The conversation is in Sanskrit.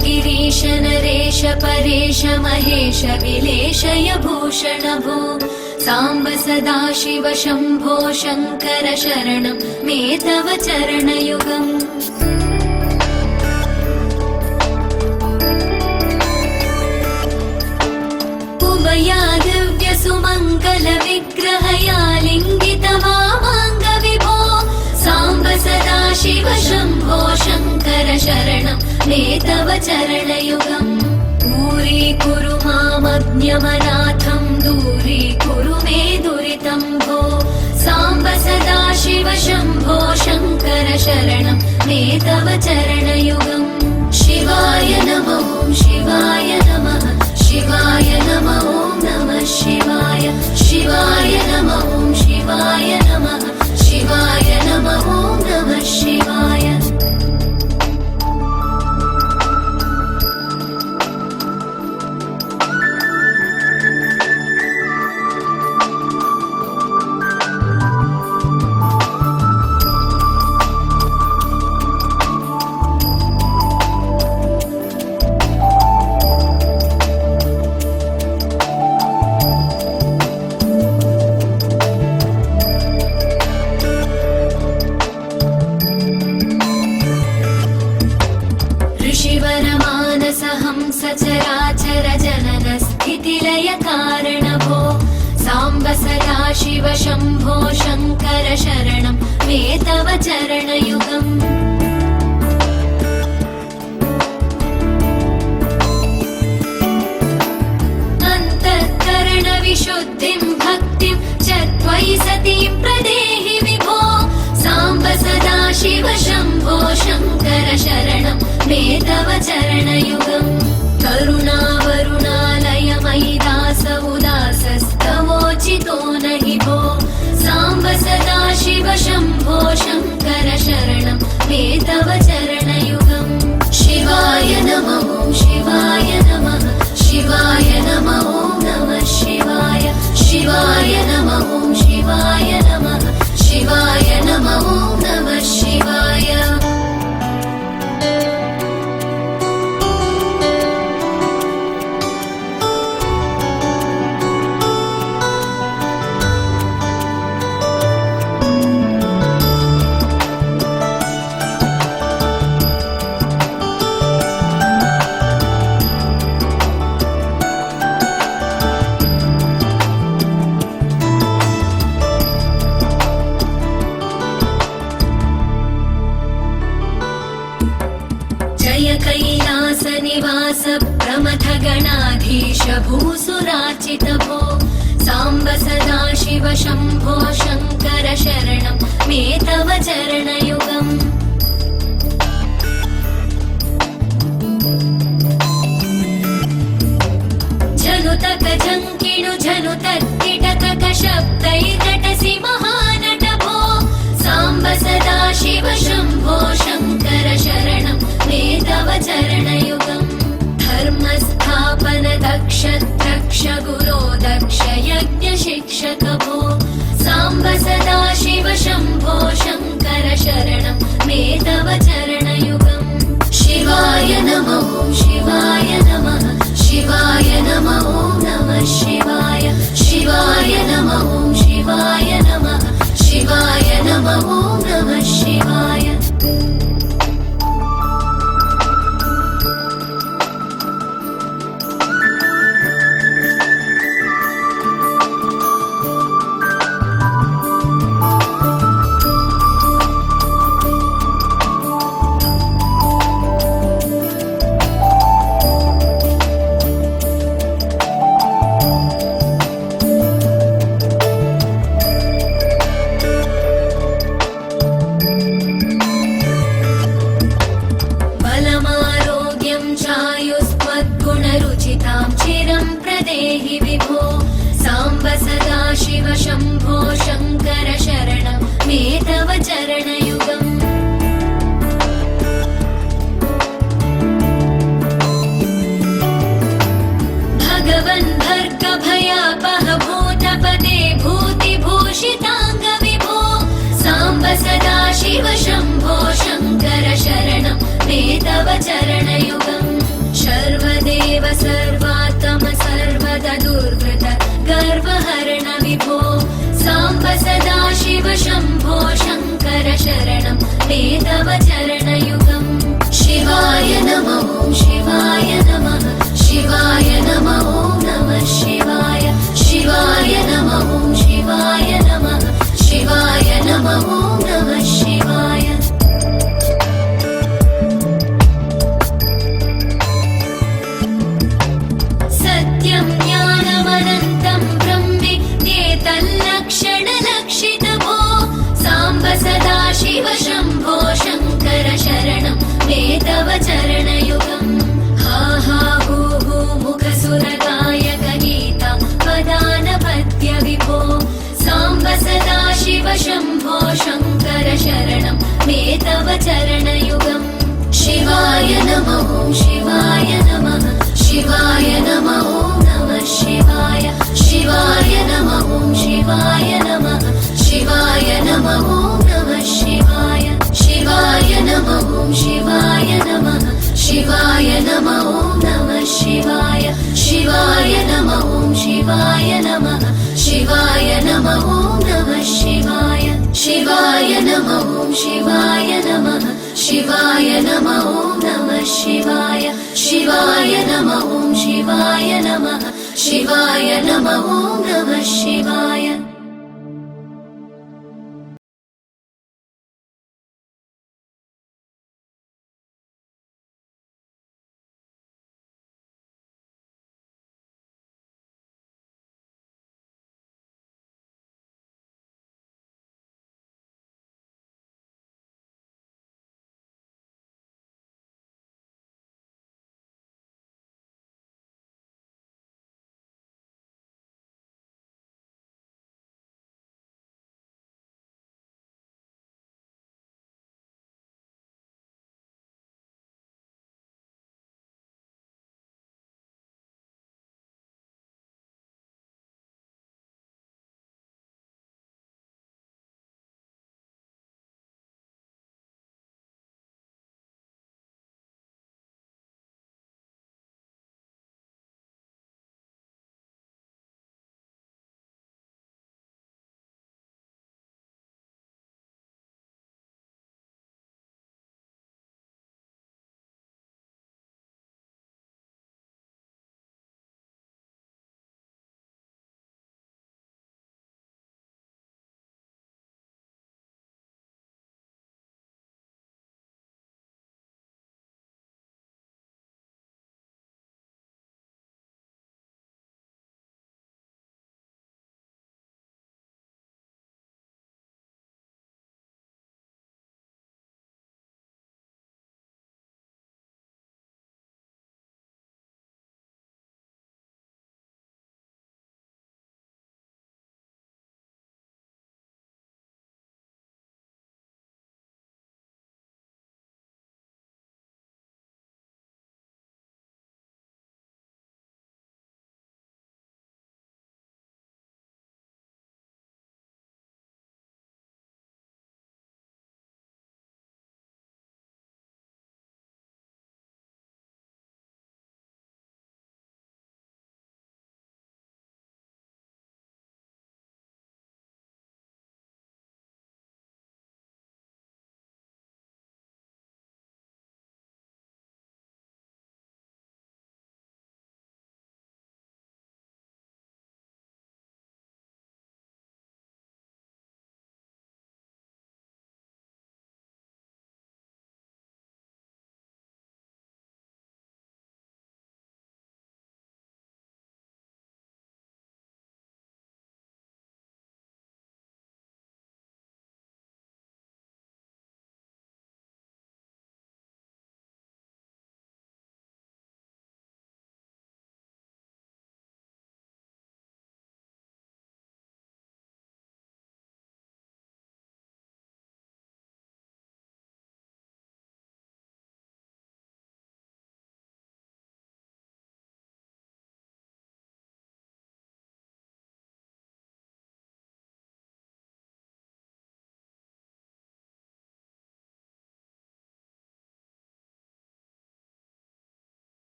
गिरीश नरेश परेश महेश विलेशय भूषण भो साम्ब सदाशिव शम्भो शङ्कर शरणं मे तव चरणयुगम्। उमया दिव्य सुमङ्गल विग्रहया लिङ्गित वामाङ्ग विभो साम्ब सदाशिव शम्भो शङ्कर शरणं मे तव चरणयुगम्। दूरीकुरु मामज्ञमनाथं दूरीकुरु मे दुरितं भो साम्ब सदाशिव शम्भो शङ्कर शरणं मे तव चरणयुगम्। शिवाय नमः शिवाय नमः शिवाय नमः नमः शिवाय शिवाय नमः शिवाय नमः शिवाय नमः नमः शिवाय। सचराचर जनन स्थितिलय कारण भो साम्ब सदाशिव शम्भो शङ्कर शरणं मे तव चरणयुगम्। अन्तःकरण विशुद्धिं भक्तिं च त्वयि सतीं प्रदेहि विभो साम्ब सदाशिव शम्भो शङ्कर शरणं मे तव चरणयुगम्। करुणावरुणालय मयि दास उदासस्तवोचितो नहि भो साम्ब सदाशिव शम्भो शङ्कर शरणं मे तव चरणयुगम्। शिवाय नमः शिवाय नमः शिवाय नमः नमः शिवाय शिवाय नमः शिवाय नमः शिवाय नमः नमः शिवाय। कैलास निवास प्रमथ गणाधीश भूसुराचित भो साम्ब सदाशिव शम्भो शङ्कर शरणं मे तव चरणयुगम्। जनुतक जङ्किणु जनुतक किटकक शब्दैर्नटसि महानट भो साम्ब सदाशिव शम्भो शङ्कर शरणं मे तव चरणयुगम्। धर्मस्थापन दक्ष द्रक्ष गुरो दक्ष यज्ञ शिक्षक भो साम्ब सदाशिव शम्भो शङ्कर शरणं मे तव चरणयुगम्। शिवाय नमः शिवाय नमः शिवाय नमः नमः शिवाय शिवाय नमः शिवाय नमः शिवाय नमः नमः शिवाय। देहि विभो साम्ब सदा शिव शम्भो शङ्कर शरणं मे तव चरणयुगम् भगवन् भर्ग भयापह भूतपते भूतिभूषिताङ्ग विभो साम्ब सदा शिव शम्भो शङ्कर शरणं मे तव चरणयुगम् सर्वदेव सर्वात्म सर्वदा दुर्वृत गर्वहरण विभो साम्ब सदा शिव शम्भो शङ्कर शरणं मे तव चरणयुगम् शिवाय नमः शिवाय नमः शिवाय नमः नमः शिवाय शिवाय नमः शिवाय नमः शिवाय नमः नमः शिवाय सत्यं ज्ञानमनन्तं ब्रह्मेत्येतल्लक्षणलक्षितभो साम्ब सदा शिव शम्भो शङ्कर शरणं मे तव चरणयुगम् हा हा हू हू मुखसुरगायक गीता पदानपद्य विभो साम्ब सदा शिव शम्भो शङ्कर शरणं मे तव चरणयुगम् शिवाय नमः शिवाय नमः शिवाय नमः नमः शिवाय शिवाय नमः शिवाय नमः शिवाय नमः नमः शिवाय शिवाय नमः शिवाय नमः शिवाय नमः नमः शिवाय शिवाय नमः शिवाय नमः शिवाय नमः नमः शिवाय शिवाय नमः शिवाय नमः शिवाय नमः नमः शिवाय शिवाय नमः शिवाय नमः शिवाय नमः नमः शिवाय